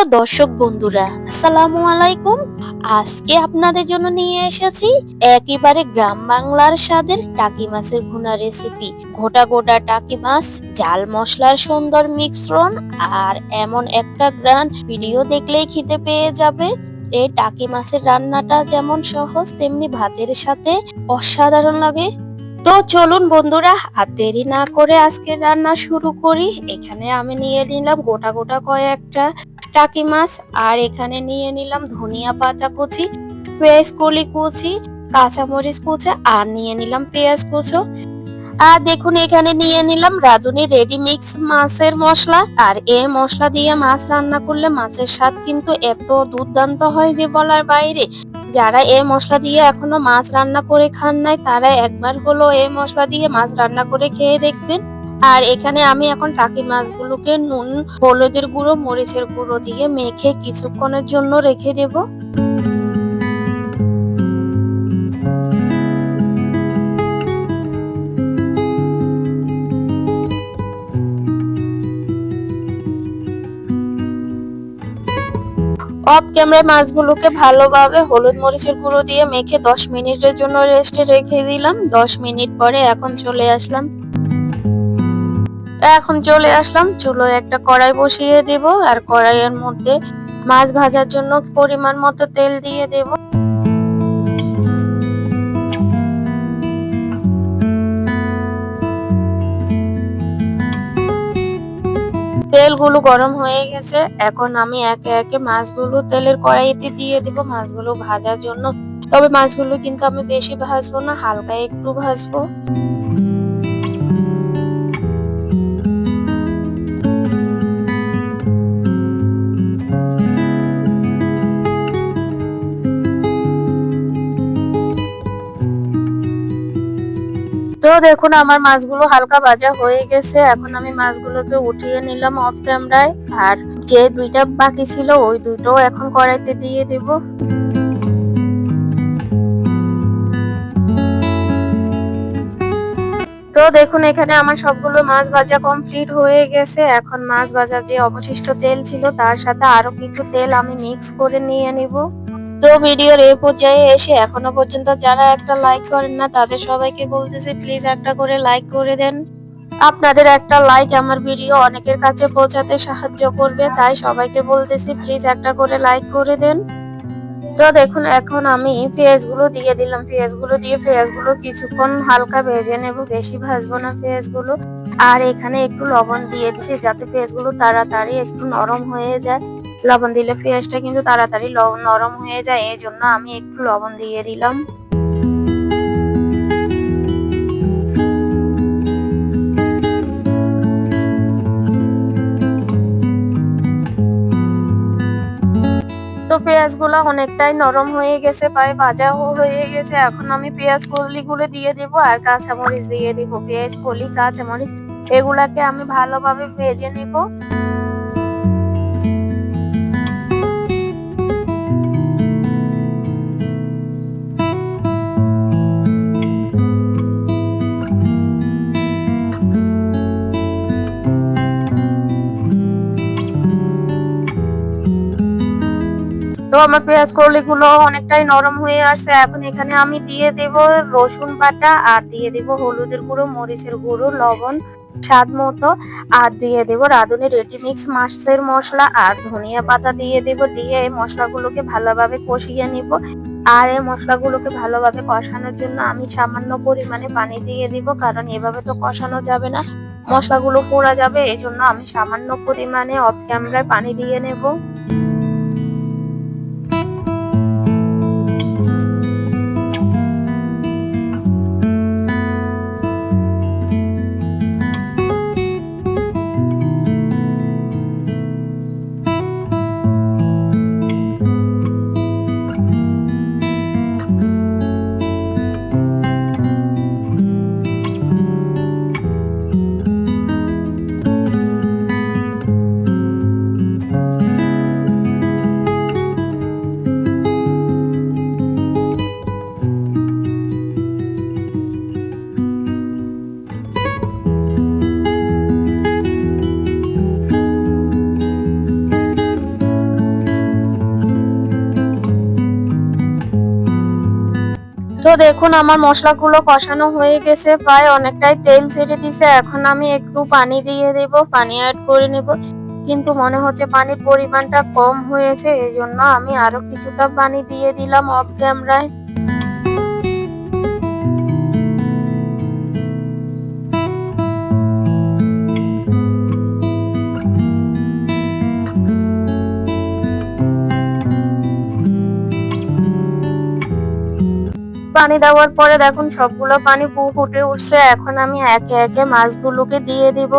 প্রিয় দর্শক বন্ধুরা, আসসালামু আলাইকুম। আজকে আপনাদের জন্য নিয়ে এসেছি একেবারে গ্রাম বাংলার স্বাদের টাকি মাছের ভুনা রেসিপি। গোটা গোটা টাকি মাছ, জাল মশলার সুন্দর মিশ্রণ আর এমন একটা গ্রান, ভিডিও দেখলেই খিদে পেয়ে যাবে। এই টাকি মাছের রান্নাটা যেমন সহজ, তেমনি ভাতের সাথে অসাধারণ লাগে। তো চলুন বন্ধুরা, আর দেরি না করে আজকে রান্না শুরু করি। এখানে আমি নিয়ে নিলাম গোটা গোটা কয়েকটা টাকি মাছ, আর এখানে নিয়ে নিলাম ধনিয়া পাতা কুচি, পেঁয়াজ কলি কুচি, কাঁচামরিচ কুচি, আর নিয়ে নিলাম পেঁয়াজ কুচো। আর দেখুন এখানে নিয়ে নিলাম রাঁধুনি রেডি মিক্স মাছের মশলা। আর এই মশলা দিয়ে মাছ রান্না করলে মাছের স্বাদ কিন্তু এত দুর্দান্ত হয় যে বলার বাইরে। যারা এই মশলা দিয়ে এখনো মাছ রান্না করে খান নাই, তারা একবার হলো এই মশলা দিয়ে মাছ রান্না করে খেয়ে দেখবেন। আর এখানে আমি এখন টাকি মাছগুলোকে নুন, হলুদের গুঁড়ো, মরিচের গুঁড়ো দিয়ে মেখে কিছুক্ষণের জন্য রেখে দেব। অফ ক্যামেরায় মাছগুলোকে ভালোভাবে হলুদ মরিচের গুঁড়ো দিয়ে মেখে 10 মিনিটের জন্য রেস্টে রেখে দিলাম। 10 মিনিট পরে এখন চলে আসলাম চুলোয় একটা কড়াই বসিয়ে দেব। আর কড়াইয়ের মধ্যে মাছ ভাজার জন্য পরিমাণ মতো তেল দিয়ে দেব। তেলগুলো গরম হয়ে গেছে, এখন আমি একে একে মাছগুলো তেলের কড়াইতে দিয়ে দেব মাছগুলো ভাজার জন্য। তবে মাছগুলো কিন্তু আমি বেশি ভাজবো না, হালকা একটু ভাজবো। তো দেখুন আমার মাছগুলো হালকা ভাজা হয়ে গেছে, এখন আমি মাছগুলোকে উঠিয়ে নিলাম অফ ক্যামেরায়। আর যে দুইটা বাকি ছিল ওই দুটোও এখন কড়াইতে দিয়ে দেব। তো দেখুন এখানে আমার সবগুলো মাছ ভাজা কমপ্লিট হয়ে গেছে। এখন মাছ ভাজা যে অবশিষ্ট তেল ছিল তার সাথে আরো কিছু তেল আমি মিক্স করে নিয়ে নিব। তো ভিডিওর এই পর্যায়ে এসে এখনো পর্যন্ত যারা একটা লাইক করেন না, তাদের সবাইকে বলতেছি প্লিজ একটা করে লাইক করে দেন। আপনাদের একটা লাইক আমার ভিডিও অনেকের কাছে পৌঁছাতে সাহায্য করবে, তাই সবাইকে বলতেছি প্লিজ একটা করে লাইক করে দেন। তো দেখুন এখন আমি পেঁয়াজগুলো দিয়ে দিলাম। পেঁয়াজগুলো কিছুক্ষণ হালকা ভেজে নেব, বেশি ভাজবো না পেঁয়াজগুলো। আর এখানে একটু লবণ দিয়ে দিছি যাতে পেঁয়াজগুলো তাড়াতাড়ি একটু নরম হয়ে যায়। লবণ দিলে পেঁয়াজটা কিন্তু তাড়াতাড়ি নরম হয়ে যায়, এই জন্য আমি একটু লবণ দিয়ে দিলাম। তো পেঁয়াজগুলো অনেকটাই নরম হয়ে গেছে, প্রায় ভাজা হয়ে গেছে। এখন আমি পেঁয়াজ কলিগুলো দিয়ে দেব আর কাঁচামরিচ দিয়ে দেব। পেঁয়াজ কলি, কাঁচামরিচ এগুলাকে আমি ভালোভাবে ভেজে নেব। তো আমার পেঁয়াজ কলিগুলো অনেকটাই নরম হয়ে আসছে। এখন এখানে আমি দিয়ে দেব রসুন বাটা, আর দিয়ে দেব হলুদের গুঁড়ো, মরিচের গুঁড়ো, লবণ স্বাদ মতো, আর দিয়ে দেব রাঁধুনি রেডি মিক্স মাছের মশলা, আর ধনিয়া পাতা দিয়ে দেব। দিয়ে এই মশলাগুলোকে ভালোভাবে কষিয়ে নিব। আর এই মশলাগুলোকে ভালোভাবে কষানোর জন্য আমি সামান্য পরিমাণে পানি দিয়ে দিব, কারণ এভাবে তো কষানো যাবে না, মশলাগুলো পোড়া যাবে। এই জন্য আমি সামান্য পরিমাণে অফ ক্যামেরায় পানি দিয়ে নেব। দেখুন আমার মশলাগুলো কষানো হয়ে গেছে, প্রায় অনেকটাই তেল ছেড়ে দিছে। এখন আমি একটু পানি দিয়ে দেব, পানি অ্যাড করে নেব। কিন্তু মনে হচ্ছে পানির পরিমাণটা কম হয়েছে, এই জন্য আমি আরো কিছুটা পানি দিয়ে দিলাম অফ ক্যামেরায়। পানি দেওয়ার পরে দেখুন সবগুলো পানি ফুটে উঠছে। এখন আমি একে একে মাছগুলোকে দিয়ে দিব।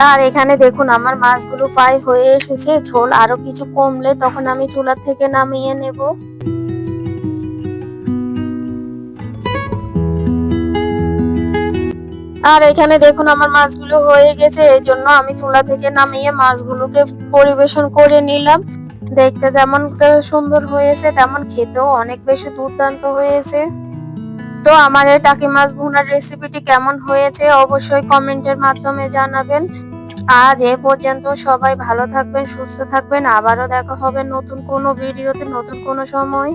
আর এখানে দেখুন আমার মাছগুলো প্রায় হয়ে এসেছে। ঝোল আরো কিছু কমলে তখন আমি চুলা থেকে নামিয়ে নেব। আর এখানে দেখুন আমার মাছগুলো হয়ে গেছে, এই জন্য আমি চুলা থেকে নামিয়ে মাছগুলোকে পরিবেশন করে নিলাম। দেখতে যেমন সুন্দর হয়েছে, তেমন খেতেও অনেক বেশি দুর্দান্ত হয়েছে। তো আমার এই টাকি মাছ ভুনার রেসিপিটি কেমন হয়েছে অবশ্যই কমেন্টের মাধ্যমে জানাবেন। আজ এ পর্যন্ত, সবাই ভালো থাকবেন, সুস্থ থাকবেন। আবারও দেখা হবে নতুন কোনো ভিডিওতে, নতুন কোনো সময়।